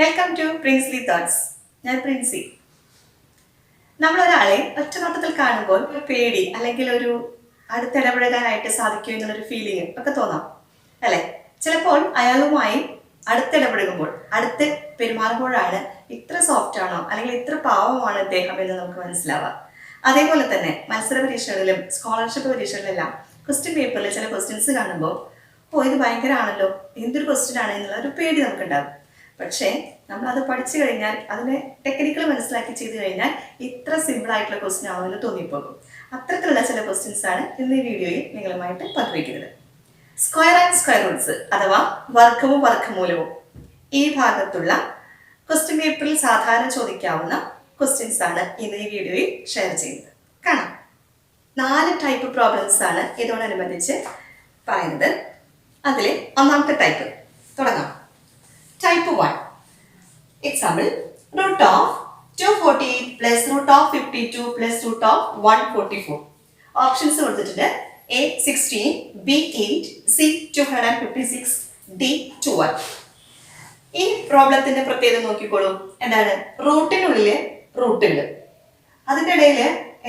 Welcome to princely thoughts. ഞാൻ പ്രിൻസി. നമ്മളൊരാളെ ഒറ്റ നോട്ടത്തിൽ കാണുമ്പോൾ ഒരു പേടി അല്ലെങ്കിൽ ഒരു അടുത്തിടപഴകാനായിട്ട് സാധിക്കും എന്നുള്ളൊരു ഫീലിംഗ് ഒക്കെ തോന്നാം അല്ലേ? ചിലപ്പോൾ അയാളുമായി അടുത്തിടപഴകുമ്പോൾ അടുത്ത് പെരുമാറുമ്പോഴാണ് ഇത്ര സോഫ്റ്റ് ആണോ അല്ലെങ്കിൽ ഇത്ര പാവമാണ് അദ്ദേഹം എന്ന് നമുക്ക് മനസ്സിലാവാം. അതേപോലെ തന്നെ മത്സര പരീക്ഷകളിലും സ്കോളർഷിപ്പ് പരീക്ഷകളിലെല്ലാം ക്വസ്റ്റ്യൻ പേപ്പറിൽ ചില ക്വസ്റ്റ്യൻസ് കാണുമ്പോൾ ഇത് ഭയങ്കര ആണല്ലോ, എന്തൊരു ക്വസ്റ്റ്യൻ ആണ് എന്നുള്ള ഒരു പേടി നമുക്കുണ്ടാകും. പക്ഷേ നമ്മളത് പഠിച്ചു കഴിഞ്ഞാൽ അതിനെ ടെക്നിക്കൽ മനസ്സിലാക്കി ചെയ്തു കഴിഞ്ഞാൽ ഇത്ര സിമ്പിൾ ആയിട്ടുള്ള ക്വസ്റ്റ്യൻ ആണോ എന്ന് തോന്നിപ്പോകും. അത്തരത്തിലുള്ള ചില ക്വസ്റ്റ്യൻസ് ആണ് ഇന്ന് ഈ വീഡിയോയിൽ നിങ്ങളുമായിട്ട് പങ്കുവയ്ക്കുന്നത്. സ്ക്വയർ ആൻഡ് സ്ക്വയർ റൂട്ട്സ് അഥവാ വർഗവും വർഗമൂലവും ഈ ഭാഗത്തുള്ള ക്വസ്റ്റ്യൻ പേപ്പറിൽ സാധാരണ ചോദിക്കാവുന്ന ക്വസ്റ്റ്യൻസ് ആണ് ഇന്ന് ഈ വീഡിയോയിൽ ഷെയർ ചെയ്യുന്നത്. കാണാം. 4 ടൈപ്പ് പ്രോബ്ലംസ് ആണ് ഇതോടനുബന്ധിച്ച് പറയുന്നത്. അതിൽ ഒന്നാമത്തെ ടൈപ്പ് തുടങ്ങാം. Type 1. Example, root of 248 plus root of 52 plus root of 144. Options കൊടുത്തിട്ടുണ്ട്. A 16, B 8, C 256, D 12. ഈ പ്രോബ്ലത്തിന്റെ പ്രത്യേകത നോക്കിക്കോളൂ. എന്താണ്? റൂട്ടിനുള്ളില് റൂട്ടുകൾ, അതിൻ്റെ ഇടയിൽ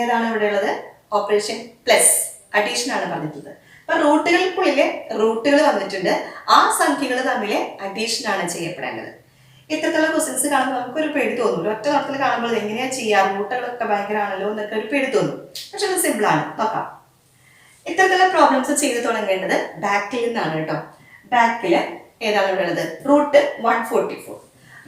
ഏതാണ് ഇവിടെ ഉള്ളത്? ഓപ്പറേഷൻ പ്ലസ് അഡീഷൻ ആണ് പറഞ്ഞിട്ടുള്ളത്. അപ്പൊ റൂട്ടുകൾക്കുള്ളില് റൂട്ടുകൾ വന്നിട്ടുണ്ട്, ആ സംഖ്യകൾ തമ്മിൽ അഡീഷൻ ആണ് ചെയ്യപ്പെടേണ്ടത്. ഇത്തരത്തിലുള്ള ക്വസ്റ്റ്യൻസ് കാണുമ്പോൾ നമുക്കൊരു പേടി തോന്നും. ഒറ്റ നോട്ടത്തിൽ കാണുമ്പോൾ എങ്ങനെയാ ചെയ്യാം, റൂട്ടുകളൊക്കെ ഭയങ്കരമാണല്ലോ എന്നൊക്കെ ഒരു പേടി തോന്നും. പക്ഷെ അത് സിമ്പിൾ ആണ്. നോക്കാം. ഇത്തരത്തിലുള്ള പ്രോബ്ലംസ് ചെയ്ത് തുടങ്ങേണ്ടത് ബാക്കിൽ നിന്നാണ് കേട്ടോ. ബാക്കിൽ ഏതാണ് ഇവിടെ ഉള്ളത്? റൂട്ട് 144.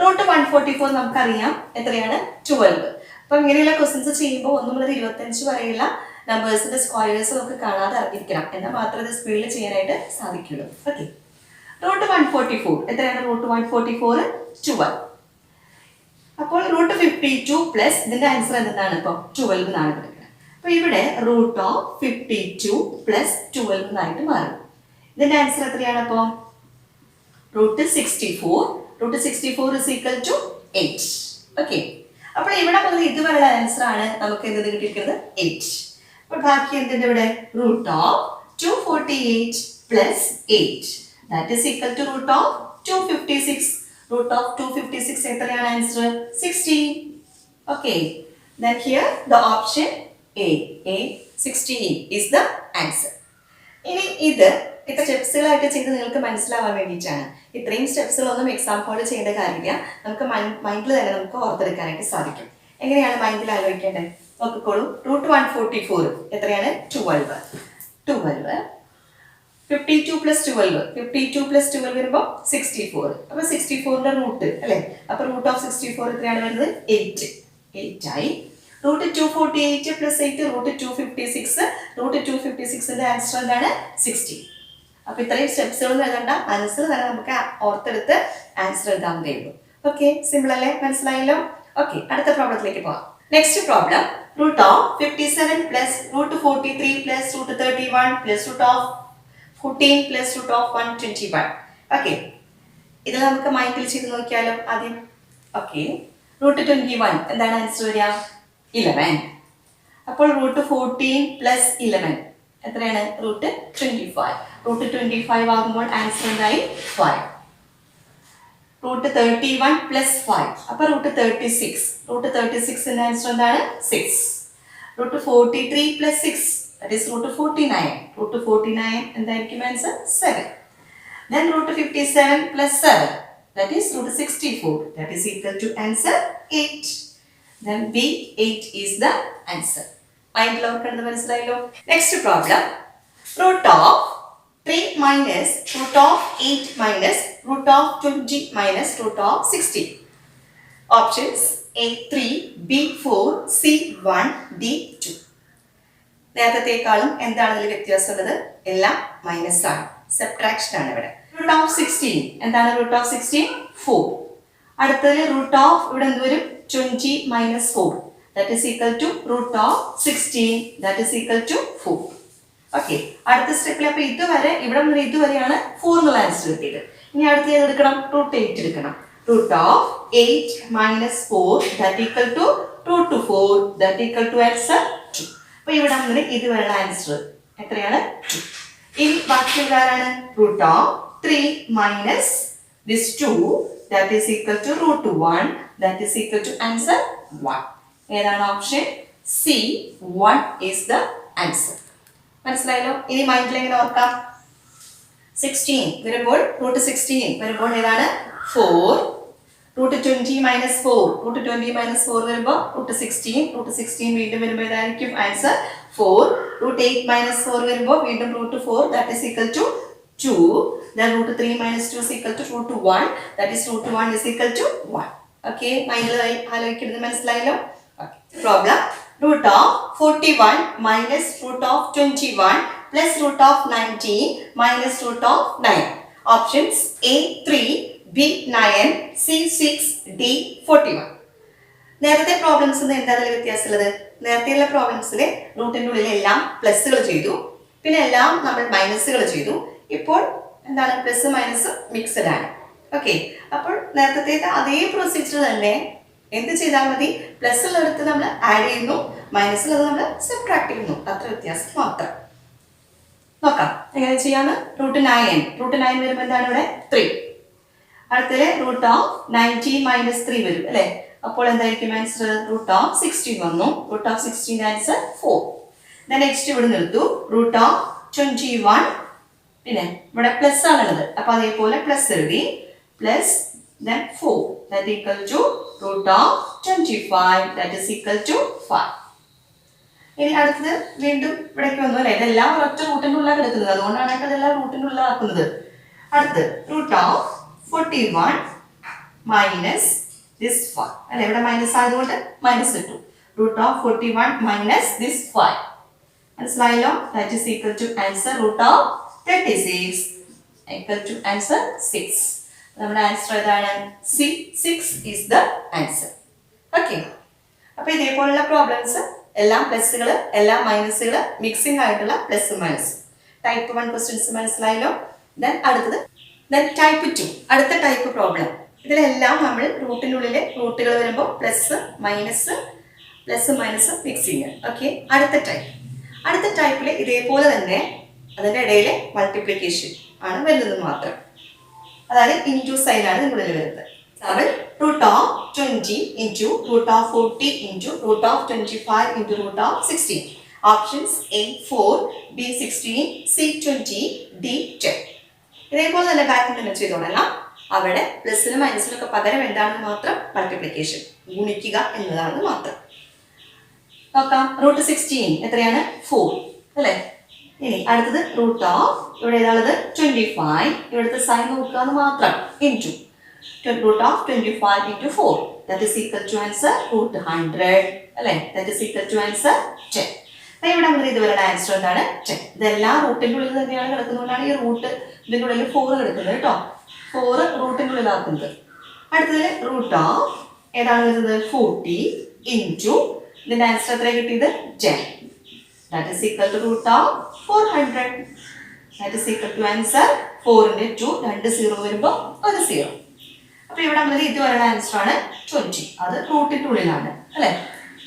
റൂട്ട് 144 നമുക്കറിയാം എത്രയാണ്? 12. അപ്പൊ ഇങ്ങനെയുള്ള ക്വസ്റ്റ്യൻസ് ചെയ്യുമ്പോൾ 1 മുതൽ 25 വരെയുള്ള നമ്പേഴ്സിന്റെ സ്ക്വയേഴ്സ് നമുക്ക് കാണാതെ അറിഞ്ഞിരിക്കണം, എന്നാൽ മാത്രമേ ഇത് സ്പീഡിൽ ചെയ്യാനായിട്ട് സാധിക്കുള്ളൂ. ഓക്കെ. റൂട്ട് 144 എത്രയാണ്? റൂട്ട് 144 12. അപ്പോൾ റൂട്ട് 52 പ്ലസ് ഇതിന്റെ ആൻസർ എന്താണ്? ഇപ്പോൾ 12 എന്നാണ് കിടക്കുന്നത്. അപ്പൊ ഇവിടെ റൂട്ട് ഓഫ് 52 പ്ലസ് 12 എന്നായിട്ട് മാറും. ഇതിന്റെ ആൻസർ എത്രയാണ്? അപ്പോൾ root 64. Root 64 is equal to 8. Okay. അപ്പോൾ ഇവിടെ മുതൽ ഇതുവരെയുള്ള ആൻസർ ആണ് നമുക്ക് എന്ത് കിട്ടിയിരിക്കുന്നത്? 8. അപ്പോൾ ബാക്കി എന്തിന്റെ ഇവിടെ? Root of 248 plus 8 that is equal to root of 256. Root of 256 എത്രയാണ് answer? 16. Okay. Then here the option A 16 is the answer. ഇനി ഇത് ഇത്ര സ്റ്റെപ്സുകളായിട്ട് ചെയ്ത് നിങ്ങൾക്ക് മനസ്സിലാവാൻ വേണ്ടിയിട്ടാണ്. ഇത്രയും സ്റ്റെപ്സുകളൊന്നും എക്സാം ഹോളിൽ ചെയ്യേണ്ട കാര്യമില്ല. നമുക്ക് മൈൻഡിൽ തന്നെ നമുക്ക് ഓർത്തെടുക്കാനായിട്ട് സാധിക്കും. എങ്ങനെയാണ് മൈൻഡിൽ ആലോചിക്കേണ്ടത്? നോക്കിക്കോളൂ. റൂട്ട് 144 എത്രയാണ്? 12. 52 പ്ലസ് 12, 52 പ്ലസ് 12 വരുമ്പോൾ 64. അപ്പൊ 64ന്റെ റൂട്ട് അല്ലെ? അപ്പൊ റൂട്ട് ഓഫ് 64 എത്രയാണ് വരുന്നത്? 8 ആയി. Root 248 plus 8 root 256. റൂട്ട് 256ന്റെ ആൻസർ എന്താണ്? 60. അപ്പൊ ഇത്രയും സ്റ്റെപ്സുകൾ എഴുതണ്ട, ആൻസർ തന്നെ നമുക്ക് ഓർത്തെടുത്ത് ആൻസർ എഴുതാവുന്നതേ ഉള്ളൂ. ഓക്കെ, സിമ്പിൾ അല്ലേ? മനസ്സിലായല്ലോ? ഓക്കെ, അടുത്ത പ്രോബ്ലത്തിലേക്ക് പോവാം. Next problem, root of 57 plus root 43 plus root 31 plus root of 14 plus root of 121. Okay, ഇത് നമുക്ക് മൈൻഡിൽ ചെയ്ത് നോക്കിയാലോ ആദ്യം. ഓക്കെ, റൂട്ട് 21 എന്താണ് ആൻസർ വരിക? 11. അപ്പോൾ റൂട്ട് 14 പ്ലസ് 11 എത്രയാണ്? റൂട്ട് 25. റൂട്ട് 25 ആകുമ്പോൾ ആൻസർ എന്തായി? 5. റൂട്ട് 31 പ്ലസ് 5 അപ്പൊ റൂട്ട് 36. റൂട്ട് 36ന്റെ ആൻസർ എന്താണ്? 6. Root 43 plus 6 that is root 49. Root 49 എന്തായിരിക്കും answer? 7. Then root 57 plus 7 that is root 64 that is equal to answer 8. Then B 8 is the answer. Mind ഓർക്കേണ്ടത് മനസ്സിലായല്ലോ? Next problem, root of 3 minus root of 8 minus root of 20 minus root of 60. Options A 3, B 4, C 1, D 2. നേരത്തെക്കാളും എന്താണ് ഇതിൽ വ്യത്യാസമുള്ളത്? എല്ലാം minus ആണ്, subtraction ആണ് ഇവിടെ. Root of 16 എന്താണ്? Root of 16 4. അടുത്തതിൽ റൂട്ട് ഓഫ് ഇവിടെ എന്ത് വരും? 20 minus 4 that is equal to root of 16 that is equal to 4. Okay, അടുത്ത സ്റ്റെപ്പിൽ അപ്പൊ ഇതുവരെ ഇവിടെ മുതൽ ഇതുവരെയാണ് 4 എന്നുള്ള ആൻസർ കിട്ടിയത്. ഇനി അടുത്ത ഏത് എടുക്കണം? റൂട്ട് 8 എടുക്കണം. Root of 8 minus 4 that equal to root 4 that equal to answer 2. അപ്പൊ ഇവിടെ മുതൽ ഇതുവരെയുള്ള ആൻസർ എത്രയാണ്? 2. ഇനി ബാക്കിയുള്ള ആരാണ്? Root of 3 minus this 2 that is equal to root 1 that is equal to answer 1. ഏതാണ് option C 1 is the answer. മനസ്സിലായല്ലോ? ഇനി മൈൻഡിൽ എങ്ങനെ ഓർക്കാം? 16 വരുമ്പോൾ റൂട്ട് 16 വരുമ്പോൾ ഏതാണ് 4 റൂട്ട് 20 മൈനസ് 4 റൂട്ട് 20 മൈനസ് 4 വരുമ്പോൾ റൂട്ട് 16 വീണ്ടും വരുമ്പോൾ ഏതായിരിക്കും ആൻസർ 4 റൂട്ട് 8 മൈനസ് 4 വരുമ്പോൾ വീണ്ടും root 4 that is equal to 2 then root 3 minus 2 is equal to root 1 that is root 1 is equal to 1. Okay, മൈൻഡിൽ ആലോചിക്കുന്നത് മനസ്സിലായല്ലോ? Problem root of 41 minus root of 21 plus root of 19 minus root of 9. Options A 3, B 9, C 6, D 41. നേരത്തെ problems എന്താണ് വ്യത്യാസമുള്ളത്? നേരത്തെയുള്ള പ്രോബ്ലംസിൽ റൂട്ടിൻ്റെ ഉള്ളിൽ എല്ലാം പ്ലസ്സുകൾ ചെയ്തു, പിന്നെ എല്ലാം നമ്മൾ മൈനസുകൾ ചെയ്തു. ഇപ്പോൾ എന്താണ് പ്ലസ് മൈനസ് മിക്സഡ് ആണ്. ഓക്കെ, അപ്പോൾ നേരത്തെ അതേ പ്രൊസീജിയർ തന്നെ എന്ത് ചെയ്താൽ മതി? പ്ലസ് ഉള്ളിടത്ത് നമ്മൾ ആഡ് ചെയ്യുന്നു, മൈനസ് ഉള്ളത് നമ്മൾ സബ്ട്രാക്ട് ചെയ്യുന്നു. അത്ര വ്യത്യാസം മാത്രം. നോക്കാം എങ്ങനെ ചെയ്യാന്ന്. റൂട്ട് 9 വരുമ്പോൾ എന്താണ് ഇവിടെ 3. അടുത്തത് റൂട്ട് ഓഫ് 19 മൈനസ് 3 വരും അല്ലേ? അപ്പോൾ എന്തായിരിക്കും ആൻസർ? റൂട്ട് ഓഫ് 16 വന്നു. Root of 16 answer 4. നെക്സ്റ്റ് ഇവിടെ നിർത്തു. റൂട്ട് ഓഫ് 21 പിന്നെ ഇവിടെ പ്ലസ് ആണുള്ളത്, അപ്പൊ അതേപോലെ പ്ലസ് എഴുതി. Plus then 4 that equal to root of 25 that is equal to 5. ഇനി അടുത്തത് വീണ്ടും ഇവിടേക്ക് വന്നു അല്ലേ? ഇതെല്ലാം ഒരൊറ്റ റൂട്ടിൻ്റെ ഉള്ളിലാണ് കിടക്കുന്നത്, അതുകൊണ്ടാണ് ഇതെല്ലാം റൂട്ടിൻ്റെ ഉള്ളിലാക്കുന്നത്. അടുത്ത് റൂട്ട് ഓഫ് 41 മൈനസ് ദിസ് 5 അല്ലെ? ഇവിടെ മൈനസ് ആയതുകൊണ്ട് മൈനസ് ഇട്ടു. റൂട്ട് ഓഫ് 41 മൈനസ് ദിസ് 5 മനസ്സിലായല്ലോ? That is equal to answer root of 36 equal to answer 6. നമ്മുടെ ആൻസർ ഏതാണ്? C 6 is the answer. Okay, അപ്പൊ ഇതേപോലുള്ള പ്രോബ്ലംസ് എല്ലാം പ്ലസ്സുകൾ എല്ലാം മൈനസുകൾ മിക്സിംഗ് ആയിട്ടുള്ള പ്ലസ് മൈനസ് ടൈപ്പ് 1 ക്വസ്റ്റ്യൻസ് മനസ്സിലായല്ലോ? അടുത്തത് ടൈപ്പ് 2 അടുത്ത ടൈപ്പ് പ്രോബ്ലം. ഇതിലെല്ലാം നമ്മൾ റൂട്ടിനുള്ളിൽ റൂട്ടുകൾ വരുമ്പോൾ പ്ലസ് മൈനസ് മിക്സിങ്. ഓക്കെ, അടുത്ത ടൈപ്പിൽ ഇതേപോലെ തന്നെ അതിൻ്റെ ഇടയിൽ മൾട്ടിപ്ലിക്കേഷൻ ആണ് വരുന്നത് മാത്രം. അതായത് ഇൻറ്റു സൈനാണ് ഇതിനുള്ളിൽ വരുന്നത്. അത് root of 20 into root of 40 into root of 25 into root of 16. Options A 4, B 16, C 20, D 10. ഇതേപോലെ തന്നെ പാറ്റേൺ തന്നെ ചെയ്തോളാം. അവിടെ പ്ലസിനും മൈനസിനൊക്കെ പകരം എന്താണെന്ന് മാത്രം മൾട്ടിപ്ലിക്കേഷൻ ഗുണിക്കുക എന്നതാണെന്ന് മാത്രം. നോക്കാം. റൂട്ട് 16 എത്രയാണ്? 4 അല്ലേ? ഇനി അടുത്തത് റൂട്ട് ഓഫ് ഇവിടെ ഏതാണത് 25 ഇവിടുത്തെ സൈൻ നോക്കുക എന്ന് മാത്രം into root of 25 into 4 that is equal to answer root 100 അല്ലേ? That is equal to answer 10. അപ്പോൾ ഇവിടെ നമ്മൾ ഇതുവരുടെ ആൻസർ എന്താണ്? 10. ഇതെല്ലാം റൂട്ടിൻ്റെ ഉള്ളിൽ തന്നെയാണ് കിടക്കുന്നതുകൊണ്ടാണ് ഈ റൂട്ട് ഇതിൻ്റെ ഉള്ളിൽ 4 കിടക്കുന്നത് കേട്ടോ. 4 റൂട്ടിൻ്റെ ഉള്ളിലാക്കുന്നത്. അടുത്തത് റൂട്ട് ഓഫ് ഏതാണ് വരുന്നത്? 40 ഇൻറ്റു ഇതിൻ്റെ ആൻസർ എത്ര കിട്ടിയത്? 10. That is equal to root of 400. That is equal to answer 4 into 2 2 0 വരുമ്പോൾ 1 0. അപ്പോൾ ഇവിടെ നമ്മൾ ഇതുവരെയുള്ള ആൻസർ ആണ് 20. അത് റൂട്ടിൻ്റെ ഉള്ളിലാണ് അല്ലേ?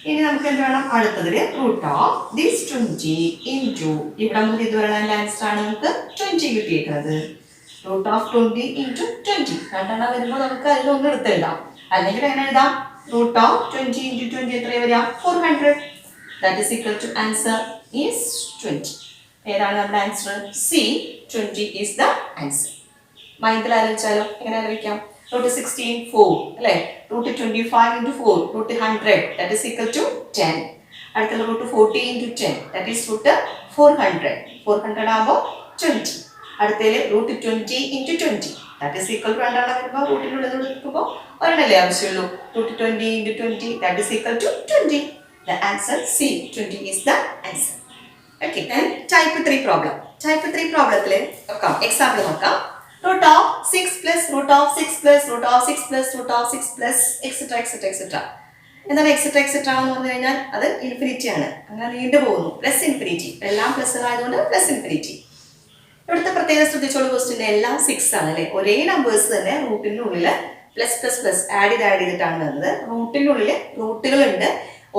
ഇനി നമുക്ക് എന്ത് വേണം? അടുത്തതിൽ റൂട്ട് ഓഫ് ദിസ് 20 ഇൻറ്റു ഇവിടെ നമുക്ക് ഇതുവരെയുള്ള ആൻസർ ആണ് നമുക്ക് 20 കിട്ടിയിരിക്കുന്നത്. റൂട്ട് ഓഫ് 20 ഇൻറ്റു 20 രണ്ടെണ്ണം വരുമ്പോൾ നമുക്ക് അതിലൊന്ന് എടുത്തെഴുതാം. അല്ലെങ്കിൽ എങ്ങനെ എഴുതാം? റൂട്ട് ഓഫ് 20 ഇൻറ്റു 20 എത്രയാണ് വരിക? 400. That is equal to answer is 20. ഏതാണ് നമ്മുടെ answer? C 20 is the answer. മൈൻഡിൽ ആലോചിച്ചാലോ? എങ്ങനെ ആലോചിക്കാം? റൂട്ട് 16 4 അല്ലേ? Root 25 into 4 root 100 that is equal to 10. അടുത്തുള്ള root 40 into 10 that is root 400 ആകുമ്പോൾ 20. അടുത്തതിൽ root 20 into 20 that is equal to രണ്ടെണ്ണം വരുമ്പോൾ റൂട്ടിനുള്ളിൽ എടുക്കുമ്പോൾ ഒരെണ്ണല്ലേ ആവശ്യമുള്ളൂ. Root 20 into 20 that is equal to 20. The answer C 20 is the answer. Okay, then type 3 problem. Type 3 problemത്തിൽ നോക്കാം. Example നോക്കാം. root of 6 plus root of 6 plus root of 6 plus root of 6 plus etc. എന്താണ് etcetera എന്ന് പറഞ്ഞു കഴിഞ്ഞാൽ അത് infinity ആണ്. അങ്ങനെ നീണ്ടു പോകുന്നു. പ്ലസ് ഇൻഫിനിറ്റി എല്ലാം പ്ലസ് ആയതുകൊണ്ട് പ്ലസ് ഇൻഫിനിറ്റി. ഇവിടുത്തെ പ്രത്യേകം ശ്രദ്ധിച്ചോളൂ. ക്വസ്റ്റിൻ്റെ എല്ലാം 6 ആണ് അല്ലേ? ഒരേ നമ്പേഴ്സ് തന്നെ റൂട്ടിനുള്ളിൽ പ്ലസ് ആഡ് ചെയ്തിട്ടാണ് വരുന്നത്. റൂട്ടിനുള്ളിൽ റൂട്ടുകളുണ്ട്,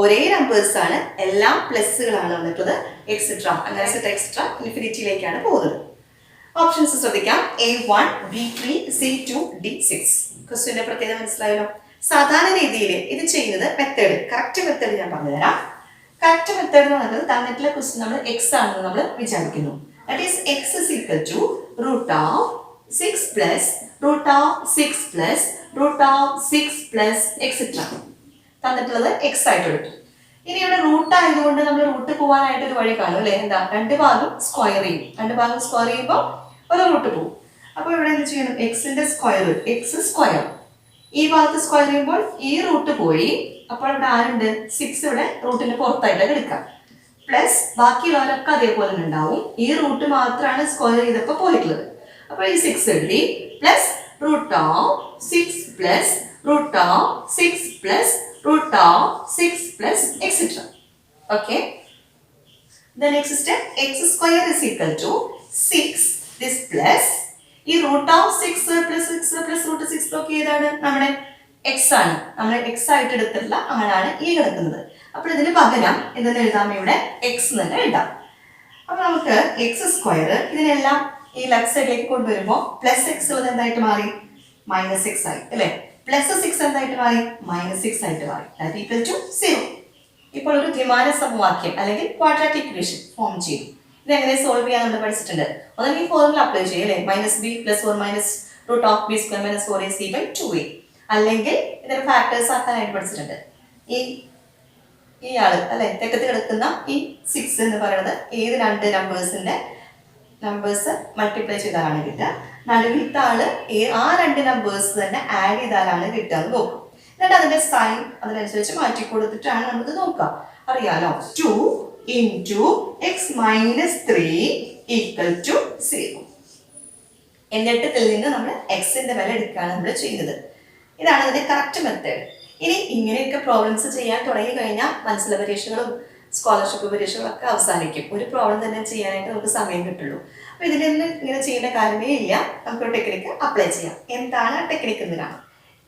ഒരേ നമ്പേഴ്സ് ആണ്, എല്ലാം പ്ലസ്സുകളാണ് വന്നിട്ടുള്ളത്. എക്സെട്ര അങ്ങനെ എക്സെട്ര ഇൻഫിനിറ്റിയിലേക്കാണ് പോകുന്നത്. ഓപ്ഷൻസ് ശ്രദ്ധിക്കാം. A1, B3, C2, D6. ക്വസ്റ്റ്യന്റെ പ്രത്യേകത മനസ്സിലായല്ലോ. സാധാരണ രീതിയിൽ ഇത് ചെയ്യുന്നത് മെത്തേഡ്, കറക്റ്റ് മെത്തേഡ് ഞാൻ പറഞ്ഞുതരാം. കറക്റ്റ് മെത്തേഡ് എന്ന് പറയുന്നത് തന്നിട്ടുള്ള ക്വസ്റ്റ്യൻ നമ്മൾ എക്സ് ആണെന്ന് നമ്മൾ വിചാരിക്കുന്നു. That is x is equal to root of 6 plus root of 6 plus root of 6 plus etcetera. തന്നിട്ടുള്ളത് എക്സ് ആയിട്ട് എടുത്തു. ഇനി ഇവിടെ റൂട്ട് ആയതുകൊണ്ട് നമ്മൾ റൂട്ട് പോകാനായിട്ട് ഒരു വഴി കാണും അല്ലേ? എന്താ, രണ്ട് ഭാഗം സ്ക്വയർ ചെയ്യും. രണ്ട് ഭാഗം സ്ക്വയർ ചെയ്യുമ്പോൾ ഒരു റൂട്ട് പോകും. അപ്പോൾ ഇവിടെ എന്ത് ചെയ്യണം? എക്സിന്റെ സ്ക്വയർ, എക്സ് സ്ക്വയർ, ഈ ഭാഗത്ത് സ്ക്വയർ ചെയ്യുമ്പോൾ ഈ റൂട്ട് പോയി. അപ്പോൾ ഇവിടെ ആരുണ്ട്? 6 ഇവിടെ റൂട്ടിന് പുറത്തായിട്ട് എടുക്കാം. പ്ലസ് ബാക്കിയുള്ളവരൊക്കെ അതേപോലെ ഉണ്ടാവും. ഈ റൂട്ട് മാത്രമാണ് സ്ക്വയർ ചെയ്തപ്പോൾ പോയിട്ടുള്ളത്. അപ്പോൾ ഈ 6 എഴുതി. Plus root of 6 plus root of 6 plus root of 6 plus etc. Okay. The next step, x square is equal to 6 this plus ഈ root of 6 plus 6 plus root 6 ഒക്കെ ഏതാണ്? നമ്മുടെ x ആണ്. നമ്മൾ x ആയിട്ട് എടുത്തിട്ടുള്ള ആളാണ് ഈ കിടക്കുന്നത്. അപ്പോൾ ഇതിന് പകരം എന്തെന്ന് എഴുതാം? ഇവിടെ x എന്ന് എഴുതാം. അപ്പോൾ നമുക്ക് x സ്ക്വയർ ഇതിനെല്ലാം ഈ ലെഫ്റ്റ് സൈഡിലേക്ക് കൊണ്ടുവരുമ്പോൾ പ്ലസ് x ഉള്ളത് എന്തായിട്ട് മാറി? മൈനസ് x ആയി അല്ലേ? പ്ലസ് 6 എന്തായിട്ട് മാറി? മൈനസ് 6 ആയിട്ട് മാറി. That equal to 0. ഇപ്പോൾ ഒരു ദ്വിമാന സമവാക്യം അല്ലെങ്കിൽ ക്വാഡ്രാറ്റിക് ഇക്വേഷൻ ഫോം ചെയ്തു. ഇതെങ്ങനെ സോൾവ് ചെയ്യാൻ നമ്മൾ പഠിച്ചിട്ടുണ്ട്. ഒന്നെങ്കിൽ ഈ ഫോർമുല അപ്ലൈ ചെയ്യും അല്ലേ? Minus b plus 4 minus root of b square minus 4ac by 2a. അല്ലെങ്കിൽ ഇതിന്റെ ഫാക്ടേഴ്സ് ആക്കാനായിട്ട് പഠിച്ചിട്ടുണ്ട്. ഈ ആള് അല്ലെ, തെക്കത്ത് കിടക്കുന്ന ഈ 6 എന്ന് പറയുന്നത് ഏത് രണ്ട് നമ്പേഴ്സ് മൾട്ടിപ്ലൈ ചെയ്താലാണ് കിട്ടുക. നടുവിലത്തെ ആള് ആ രണ്ട് നമ്പേഴ്സ് തന്നെ ആഡ് ചെയ്താലാണ് കിട്ടുക എന്ന് നോക്കും. എന്നിട്ട് അതിന്റെ സൈൻ അതിനനുസരിച്ച് മാറ്റി കൊടുത്തിട്ടാണ് നമുക്ക് നോക്കുക. അറിയാലോ, 2 into x minus 3 equal to 0. എന്നിട്ട് ഇതിൽ നിന്ന് നമ്മൾ എക്സിന്റെ വില എടുക്കുകയാണ് നമ്മൾ ചെയ്യുന്നത്. ഇതാണ് അതിന്റെ കറക്റ്റ് മെത്തേഡ്. ഇനി ഇങ്ങനെയൊക്കെ പ്രോബ്ലംസ് ചെയ്യാൻ തുടങ്ങി കഴിഞ്ഞാൽ മനസ്സിലെ പരീക്ഷകളും സ്കോളർഷിപ്പ് പരീക്ഷകളൊക്കെ അവസാനിക്കും. ഒരു പ്രോബ്ലം തന്നെ ചെയ്യാനായിട്ട് നമുക്ക് സമയം കിട്ടുള്ളൂ. അപ്പോൾ ഇതിലൊന്നും ഇങ്ങനെ ചെയ്യേണ്ട കാര്യമേ ഇല്ല. നമുക്കൊരു ടെക്നിക്ക് അപ്ലൈ ചെയ്യാം. എന്താണ് ആ ടെക്നിക്ക് എന്ന് കാണാം.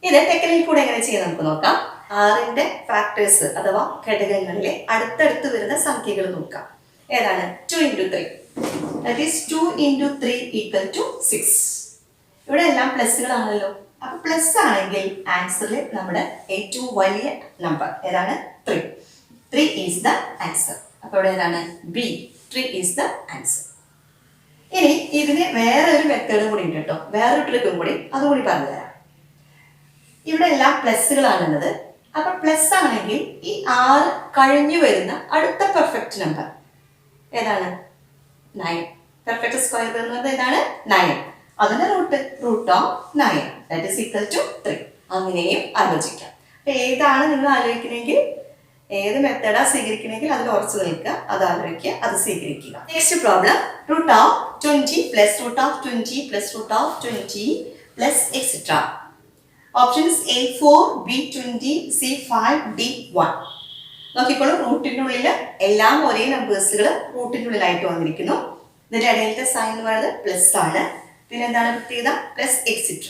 ഇത് ടെക്നിക്കിൽ കൂടെ എങ്ങനെ ചെയ്യാൻ നമുക്ക് നോക്കാം. 6ന്റെ ഫാക്ടേഴ്സ് അഥവാ ഘടകങ്ങളിലെ അടുത്തടുത്ത് വരുന്ന സംഖ്യകൾ നോക്കാം. ഏതാണ്? 2 into 3. That is 2 into 3 equal to 6. ഇവിടെ എല്ലാം പ്ലസ്സുകളാണല്ലോ. അപ്പൊ പ്ലസ് ആണെങ്കിൽ ആൻസറിൽ നമ്മുടെ ഏറ്റവും വലിയ നമ്പർ ഏതാണ്? 3. 3 is the answer. അപ്പോൾ ഇവിടെ ഏതാണ്? B. 3 is the answer. ഇനി ഇതിന് വേറെ ഒരു മെത്തേഡ് കൂടി ഉണ്ട് കേട്ടോ. വേറൊരു ട്രിക്കും കൂടി അതുകൂടി പറഞ്ഞുതരാം. ഇവിടെ എല്ലാം പ്ലസ്സുകളാണുള്ളത്. അപ്പൊ പ്ലസ് ആണെങ്കിൽ ഈ 6 കഴിഞ്ഞു വരുന്ന അടുത്ത പെർഫെക്റ്റ് നമ്പർ ഏതാണ്? 9. പെർഫെക്റ്റ് സ്ക്വയർ വരുന്നത് ഏതാണ്? 9. അതിന്റെ root of 9 that is equal to 3. അങ്ങനെയും ആലോചിക്കാം. അപ്പൊ ഏതാണ് നിങ്ങൾ ആലോചിക്കണമെങ്കിൽ, ഏത് മെത്തേഡാ സ്വീകരിക്കണമെങ്കിൽ അതിൽ ഉറച്ചു നിൽക്കുക, അത് ആലോചിക്കുക, അത് സ്വീകരിക്കുക. Next problem, root of 20 plus root of 20 plus root of 20 plus etcetera. Options A4, B20, C5, D1. നോക്കിക്കോളൂ, റൂട്ടിൻ്റെ ഉള്ളിൽ എല്ലാം ഒരേ നമ്പേഴ്സുകൾ റൂട്ടിൻ്റെ ഉള്ളിലായിട്ട് വന്നിരിക്കുന്നു. ഇതിന്റെ ഇടയിലത്തെ സൈൻ എന്ന് പറയുന്നത് പ്ലസ് ആണ്. പിന്നെ എന്താണ് പ്രത്യേകത? Plus etcetera.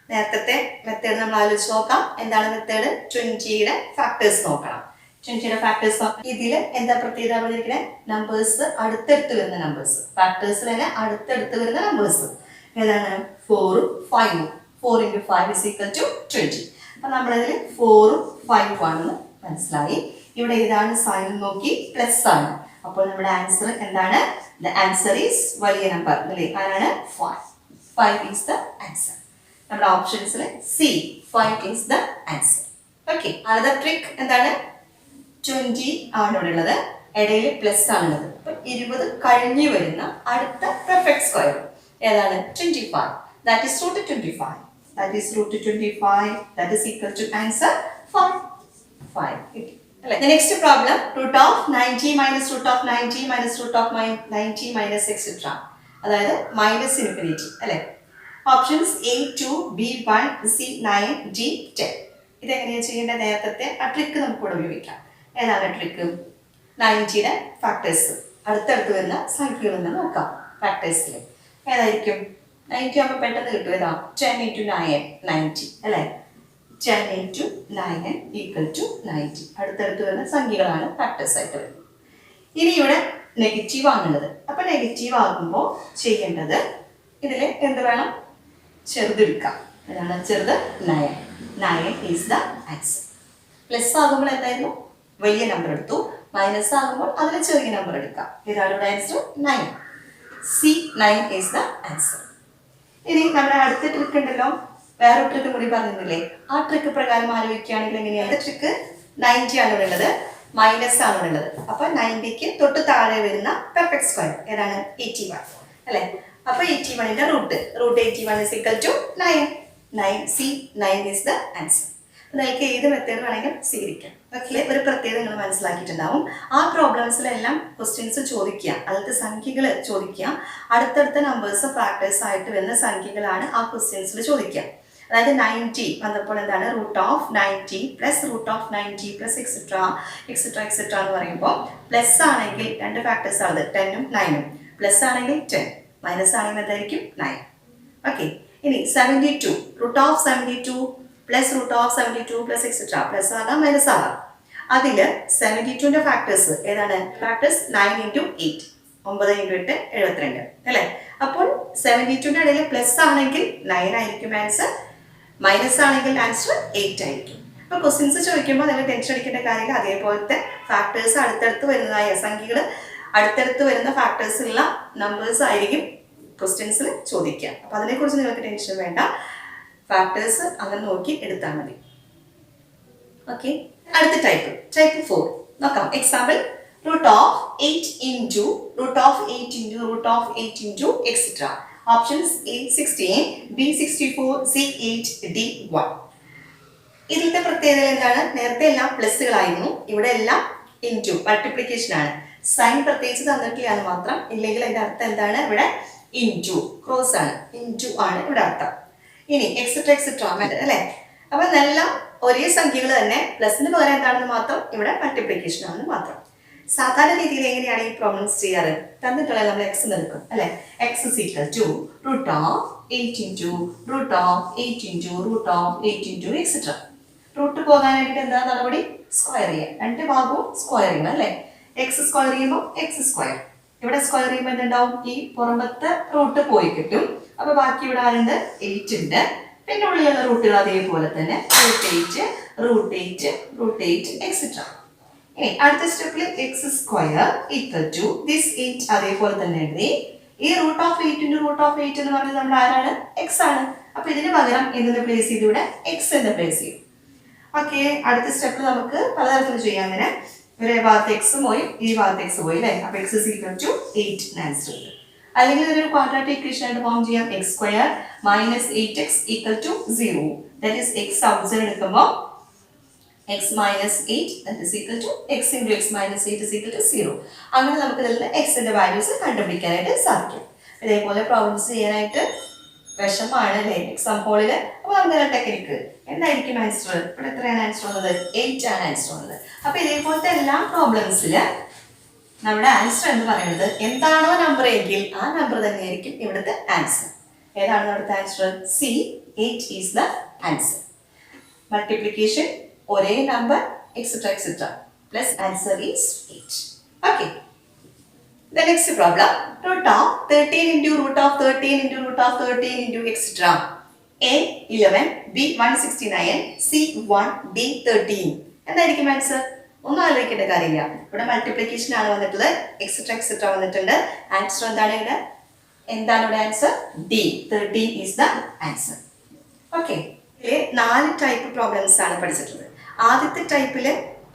നേരത്തെ മെത്തേഡ് നമ്മൾ ആലോചിച്ച് നോക്കാം. എന്താണ് മെത്തേഡ്? 20യുടെ ഫാക്ടേഴ്സ് നോക്കണം. 20യുടെ ഫാക്ടേഴ്സ് നോക്കാം. ഇതിൽ എന്താ പ്രത്യേകത പറഞ്ഞിരിക്കുന്നത്? നമ്പേഴ്സ് അടുത്തടുത്ത് വരുന്ന നമ്പേഴ്സ്. ഫാക്ടേഴ്സിൽ തന്നെ അടുത്തടുത്ത് വരുന്ന നമ്പേഴ്സ് ഏതാണ്? 4ഉം 5ഉം. 4 into 5 is equal to 20. അപ്പൊ നമ്മളതിൽ 4ഉം 5ഉം ആണെന്ന് മനസ്സിലായി. ഇവിടെ ഏതാണ് സൈൻ നോക്കി? പ്ലസ് ആണ്. അപ്പോൾ നമ്മുടെ ആൻസർ എന്താണ്? The answer is വലിയ നമ്പർ അല്ലേ? ആരാണ്? 5. 5 is the answer. നമ്മുടെ ഓപ്ഷൻസിൽ C, 5 is the answer. Okay. അടുത്ത ട്രിക്ക് എന്താണ്? 20 ആണ് ഇവിടെ ഉള്ളത്, ഇടയിൽ പ്ലസ് ആണുള്ളത്. അപ്പൊ 20 കഴിഞ്ഞു വരുന്ന അടുത്ത പെർഫെക്റ്റ് സ്ക്വയർ ഏതാണ്? 25. That is root 25. That is root 25. That is equal to answer 5. 5. Okay. The next problem, root of 90 minus root of 90 minus root of 90 minus etc. അതായത് മൈനസ് ഇൻഫിനിറ്റി അല്ലേ? Options A2, B1, C9, D10. ഇതെങ്ങനെയാണ് ചെയ്യേണ്ടത്? നേരത്തെ ആ trick നമുക്കിവിടെ ഉപയോഗിക്കാം. ഏതാണ് trick? 90യുടെ factors അടുത്തടുത്ത് വരുന്ന സംഖ്യകളെന്ന് നോക്കാം. ഫാക്ടേഴ്സിൽ ഏതായിരിക്കും? 90 ആകുമ്പോൾ പെട്ടെന്ന് കിട്ടും. ഏതാ? 10 into 9, 90 അല്ലേ? 10 into 9 equal to 90. അടുത്തടുത്ത് വരുന്ന സംഖ്യകളാണ് ഫാക്ടേഴ്സ് ആയിട്ട് വരുന്നത്. ഇനി ഇവിടെ നെഗറ്റീവ് ആണുള്ളത്. അപ്പൊ നെഗറ്റീവ് ആകുമ്പോൾ ചെയ്യേണ്ടത് ഇതിൽ എന്ത് വേണം? ചെറുതെടുക്കാം. അതാണ് ചെറുത് 9. 9 ഈസ് ദ ആൻസർ. പ്ലസ് ആകുമ്പോൾ എന്തായിരുന്നു? വലിയ നമ്പർ എടുത്തു. മൈനസ് ആകുമ്പോൾ അതിൽ ചെറിയ നമ്പർ എടുക്കാം. ഇതാണ് ഇവിടെ answer 9. C 9 is the answer. ഇനി നമ്മുടെ അടുത്ത ട്രിക്ക് ഉണ്ടല്ലോ, വേറെ ട്രിക്ക് കൂടി പറഞ്ഞില്ലേ? ആ ട്രിക്ക് പ്രകാരം ആലോചിക്കുകയാണെങ്കിൽ എങ്ങനെയാണ്? ട്രിക്ക് 90 ആണ് ഉള്ളത്, മൈനസ് ആണ് ഉള്ളത്. അപ്പൊ 90ക്ക് തൊട്ട് താഴെ വരുന്ന പെർഫെക്റ്റ് സ്ക്വയർ ഏതാണ്? 81 അല്ലെ? അപ്പൊ 81ന്റെ root 81 is equal to 9. 9 C 9 is the answer. നിങ്ങൾക്ക് ഏത് മെത്തേഡ് വേണമെങ്കിലും സ്വീകരിക്കാം. ഓക്കെ, ഒരു പ്രത്യേകത നിങ്ങൾ മനസ്സിലാക്കിയിട്ടുണ്ടാവും. ആ പ്രോബ്ലംസിലെല്ലാം ക്വസ്റ്റ്യൻസ് ചോദിക്കുക, അതിലത്തെ സംഖ്യകൾ ചോദിക്കുക. അടുത്തടുത്ത നമ്പേഴ്സ് ഫാക്ടേഴ്സ് ആയിട്ട് വരുന്ന സംഖ്യകളാണ് ആ ക്വസ്റ്റ്യൻസിൽ ചോദിക്കുക. അതായത് 90 വന്നപ്പോൾ എന്താണ്? Root of 90 plus root of 90 plus etcetera etcetera etcetera എന്ന് പറയുമ്പോൾ പ്ലസ് ആണെങ്കിൽ രണ്ട് ഫാക്ടേഴ്സ് ആണ് 10ഉം 9ഉം. പ്ലസ് ആണെങ്കിൽ 10, മൈനസ് ആണെങ്കിൽ എന്തായിരിക്കും? 9. ഓക്കെ, ഇനി 72 root of 72 plus root of 72 plus etcetera. Plus ആകാം മൈനസ് ആകാം. അതിൽ 72ന്റെ ഫാക്ടേഴ്സ് ഏതാണ്? ഫാക്ടേഴ്സ് 9 × 8 9 × 8 72 അല്ലേ? അപ്പോൾ 72ന്റെ ഇടയിൽ പ്ലസ് ആണെങ്കിൽ 9 ആയിരിക്കും ആൻസർ, മൈനസ് ആണെങ്കിൽ ആൻസർ 8 ആയിരിക്കും. അപ്പോൾ ക്വസ്റ്റ്യൻസ് ചോദിക്കുമ്പോൾ നിങ്ങൾ ടെൻഷൻ അടിക്കേണ്ട കാര്യമില്ല. അതേപോലത്തെ ഫാക്ടേഴ്സ് അടുത്തടുത്ത് വരുന്നതായ സംഖ്യകൾ അടുത്തടുത്ത് വരുന്ന ഫാക്ടേഴ്സ് ഉള്ള നമ്പേഴ്സ് ആയിരിക്കും ക്വസ്റ്റ്യൻസിൽ ചോദിക്കുക. അപ്പോൾ അതിനെക്കുറിച്ച് നിങ്ങൾക്ക് ടെൻഷൻ വേണ്ട. ഫാക്ടേഴ്സ് അങ്ങനെ നോക്കി എടുത്താൽ മതി. ഓക്കെ, അടുത്ത ടൈപ്പ് 4 നോക്കാം. Example root of 8 into root of 8 into root of 8 into etcetera. Options A 16, B 64, C 8, D 1. ഇതിന്റെ പ്രത്യേകത എന്താണ്? നേരത്തെ എല്ലാം പ്ലസ്സുകളായിരുന്നു, ഇവിടെ എല്ലാം ഇൻറ്റു മൾട്ടിപ്ലിക്കേഷൻ ആണ്. സൈൻ പ്രത്യേകിച്ച് തന്നിട്ടില്ല എന്ന് മാത്രം. ഇല്ലെങ്കിൽ അതിന്റെ അർത്ഥം എന്താണ്? ഇവിടെ ഇൻറ്റു ക്രോസ് ആണ്, ഇൻറ്റു ആണ് ഇവിടെ അർത്ഥം. ഇനി എക്സെട്ര എക്സെട്ര അല്ലേ? അപ്പൊ എല്ലാം ഒരേ സംഖ്യകൾ തന്നെ, പ്ലസിന് പകരം എന്താണെന്ന് മാത്രം ഇവിടെ മൾട്ടിപ്ലിക്കേഷൻ ആണെന്ന് മാത്രം. സാധാരണ രീതിയിൽ എങ്ങനെയാണ് ഈ പ്രോബ്ലംസ് ചെയ്യാറ്? തന്നിട്ടുള്ള നമ്മൾ എക്സ് എടുക്കും അല്ലെ? X is equal to root of 8 into root of 8 into root of 8 into etcetera. Root പോകാനായിട്ട് എന്താ നടപടി? സ്ക്വയർ ചെയ്യാം. രണ്ട് ഭാഗവും സ്ക്വയർ ചെയ്യണം അല്ലെ? എക്സ് സ്ക്വയർ ചെയ്യുമ്പോൾ എക്സ് സ്ക്വയർ, ഇവിടെ സ്ക്വയർ ചെയ്യുമ്പോൾ എന്തുണ്ടാവും? ഈ പുറമ്പത്തെ റൂട്ട് പോയി കിട്ടും. അപ്പൊ ബാക്കി ഇവിടെ ആരുണ്ട്? 8 ഉണ്ട്. പിന്നെ ഉള്ളിലുള്ള റൂട്ടുകൾ അതേപോലെ തന്നെ റൂട്ട് 8 റൂട്ട് 8 റൂട്ട് 8 എക്സെട്ര. ഇനി അടുത്ത സ്റ്റെപ്പിൽ x square equal to this 8 അതേപോലെ തന്നെ എഴുതി. ഈ root of 8 into root of 8 എന്ന് പറഞ്ഞത് നമ്മുടെ ആരാണ്? എക്സ് ആണ്. അപ്പൊ ഇതിന് പകരം എന്തിനെ പ്ലേസ് ചെയ്ത്? ഇവിടെ എക്സ് എന്ന് പ്ലേസ് ചെയ്യും. ഓക്കെ, അടുത്ത സ്റ്റെപ്പിൽ നമുക്ക് പലതരത്തിൽ ചെയ്യാം. അങ്ങനെ ഒരു ഭാഗത്ത് എക്സ് പോയി ഈ ഭാഗത്ത് എക്സ് പോയി അല്ലേ? അപ്പൊ x is equal to 8 answer. അല്ലെങ്കിൽ ഒരു ക്വാഡ്രാറ്റിക് ഇക്വേഷൻ ആയിട്ട് ഫോം ചെയ്യാം. X square minus 8x equal to 0. That is x outside എടുക്കുമ്പോൾ x minus 8 that is equal to x into x minus 8 is equal to 0. അങ്ങനെ നമുക്ക് ഇതിൽ എക്സിന്റെ values കണ്ടുപിടിക്കാനായിട്ട് സാധിക്കും. ഇതേപോലെ പ്രോബ്ലംസ് ചെയ്യാനായിട്ട് വിഷമാണ് അല്ലേ എക്സാം ഹോളിൽ. അപ്പോൾ നമുക്ക് ടെക്നിക്ക് എന്തായിരിക്കും ആൻസർ? ഇവിടെ എത്രയാണ് ആൻസർ വന്നത്? 8 ആണ് ആൻസർ വന്നത്. അപ്പോൾ ഇതേപോലത്തെ എല്ലാ പ്രോബ്ലംസിൽ നമ്മുടെ ആൻസർ എന്ന് പറയുന്നത് എന്താണോ നമ്പർ എങ്കിൽ ആ നമ്പർ തന്നെയായിരിക്കും ഇവിടുത്തെ ആൻസർ. ഏതാണ് ഇവിടുത്തെ answer? C 8 is the answer. Multiplication ഒരേ number et cetera et cetera plus answer is 8. Okay, the next problem root of 13 into root of 13 into root of 13 into etc. A 11, B 169, C 1, D 13. എന്തായിരിക്കും answer? ഒന്നും ആലോചിക്കേണ്ട കാര്യമില്ല. ഇവിടെ multiplication ആണ് വന്നിട്ടുള്ളത്, etcetera etcetera വന്നിട്ടുണ്ട്. Answer എന്താണ് ഇവിടെ? എന്താണ് ഇവിടെ answer? D 13 is the answer. Okay, ഇതിൽ 4 ടൈപ്പ് പ്രോബ്ലംസ് ആണ് പഠിച്ചിട്ടുള്ളത്. ആദ്യത്തെ ടൈപ്പില്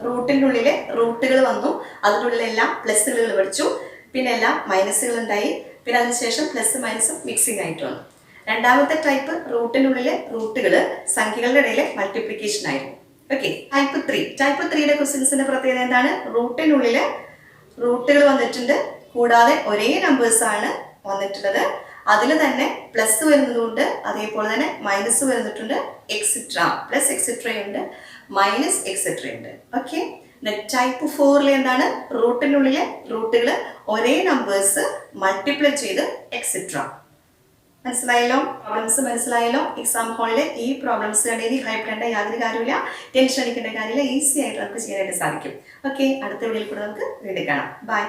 റൂട്ടിൻ്റെ ഉള്ളില് റൂട്ടുകൾ വന്നു, അതിനുള്ളിലെല്ലാം പ്ലസ്സുകൾ പഠിച്ചു, പിന്നെ എല്ലാം മൈനസുകൾ ഉണ്ടായി, പിന്നെ അതിനുശേഷം പ്ലസ് മൈനസും മിക്സിംഗ് ആയിട്ട് വന്നു. രണ്ടാമത്തെ ടൈപ്പ് റൂട്ടിനുള്ളിലെ റൂട്ടുകൾ സംഖ്യകളുടെ ഇടയിലെ മൾട്ടിപ്ലിക്കേഷൻ ആയിരുന്നു. Okay, type 3. ടൈപ്പ് 3യുടെ ക്വസ്റ്റ്യൻസിന്റെ പ്രത്യേകത എന്താണ്? റൂട്ടിനുള്ളില് റൂട്ടുകൾ വന്നിട്ടുണ്ട്, കൂടാതെ ഒരേ നമ്പേഴ്സ് ആണ് വന്നിട്ടുള്ളത്. അതിൽ തന്നെ പ്ലസ് വരുന്നതുകൊണ്ട് അതേപോലെ തന്നെ മൈനസ് വരുന്നിട്ടുണ്ട്, എക്സെട്ര പ്ലസ് എക്സെട്ര ഉണ്ട്, മൈനസ് എക്സെട്ര ഉണ്ട്. ഓക്കെ, ടൈപ്പ് 4ൽ എന്താണ്? റൂട്ടിനുള്ളിലെ റൂട്ടുകൾ ഒരേ നമ്പേഴ്സ് മൾട്ടിപ്ലൈ ചെയ്ത് എക്സെട്ര. മനസ്സിലായല്ലോ? പ്രോബ്ലംസ് മനസ്സിലായല്ലോ? എക്സാം ഹോളിൽ ഈ പ്രോബ്ലംസ് കണ്ടെങ്കിൽ ഭയപ്പെടേണ്ട യാതൊരു കാര്യമില്ല, ടെൻഷൻ അടിക്കേണ്ട കാര്യമില്ല, ഈസി ആയിട്ട് നമുക്ക് ചെയ്യാനായിട്ട് സാധിക്കും. ഓക്കെ, അടുത്ത വീഡിയോയിൽ കൂടെ നമുക്ക് വീണ്ടും കാണാം. ബൈ.